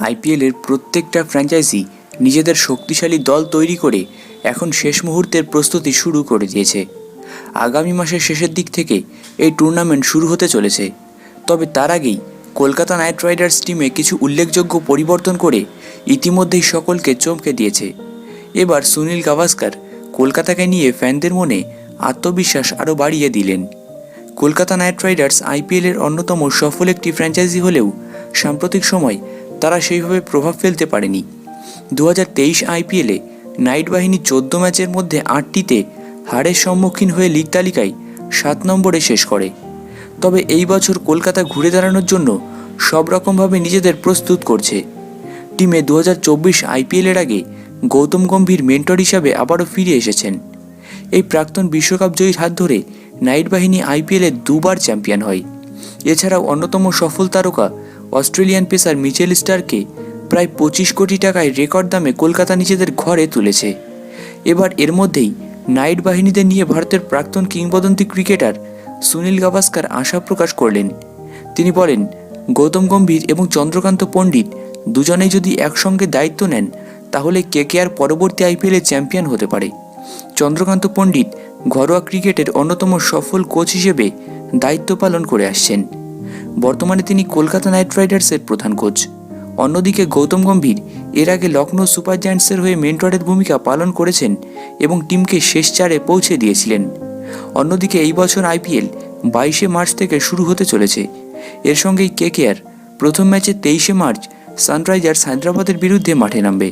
আইপিএলের প্রত্যেকটা ফ্র্যাঞ্চাইজি নিজেদের শক্তিশালী দল তৈরি করে এখন শেষ মুহূর্তের প্রস্তুতি শুরু করে দিয়েছে। আগামী মাসের শেষের দিক থেকে এই টুর্নামেন্ট শুরু হতে চলেছে। তবে তার আগেই কলকাতা নাইট রাইডার্স টিমে কিছু উল্লেখযোগ্য পরিবর্তন করে ইতিমধ্যেই সকলকে চমকে দিয়েছে। এবার সুনীল গাভাস্কার কলকাতাকে নিয়ে ফ্যানদের মনে আত্মবিশ্বাস আরও বাড়িয়ে দিলেন। কলকাতা নাইট রাইডার্স আইপিএলের অন্যতম সফল একটি ফ্র্যাঞ্চাইজি হলেও সাম্প্রতিক সময় তারা সেইভাবে প্রভাব ফেলতে পারেনি। 2023 আইপিএলে নাইট বাহিনী 14 ম্যাচের মধ্যে 8টিতে হারের সম্মুখীন হয়ে লিগ তালিকায় 7 নম্বরে শেষ করে। তবে এই বছর কলকাতা ঘুরে দাঁড়ানোর জন্য সব রকমভাবে নিজেদের প্রস্তুত করছে। টিমে 2024 আইপিএলের আগে গৌতম গম্ভীর মেন্টর হিসাবে আবারও ফিরে এসেছেন। এই প্রাক্তন বিশ্বকাপ জয়ীর হাত ধরে নাইট বাহিনী আইপিএলে 2বার চ্যাম্পিয়ন হয়। এছাড়াও অন্যতম সফল তারকা অস্ট্রেলিয়ান পেসার মিচেল স্টার্ককে প্রায় 25 কোটি টাকায় রেকর্ড দামে কলকাতা নিজেদের ঘরে তুলেছে। এবার এর মধ্যেই নাইট বাহিনীদের নিয়ে ভারতের প্রাক্তন কিংবদন্তি ক্রিকেটার সুনীল গাভাস্কার আশা প্রকাশ করলেন। তিনি বলেন, গৌতম গম্ভীর এবং চন্দ্রকান্ত পণ্ডিত দুজনেই যদি একসঙ্গে দায়িত্ব নেন তাহলে কেকেআর পরবর্তী আইপিএলে চ্যাম্পিয়ন হতে পারে। চন্দ্রকান্ত পণ্ডিত ঘরোয়া ক্রিকেটের অন্যতম সফল কোচ হিসেবে দায়িত্ব পালন করে আসছেন। বর্তমানে তিনি কলকাতা নাইট রাইডার্সের প্রধান কোচ। অন্যদিকে গৌতম গম্ভীর এর আগে লখনৌ সুপার জায়ান্টসের হয়ে মেন্টরের ভূমিকা পালন করেছেন এবং টিমকে শেষ 4-এ পৌঁছে দিয়েছিলেন। অন্যদিকে এই বছর আইপিএল 22 মার্চ থেকে শুরু হতে চলেছে। এর সঙ্গেই কেকেআর প্রথম ম্যাচে 23 মার্চ সানরাইজার্স হায়দ্রাবাদের বিরুদ্ধে মাঠে নামবে।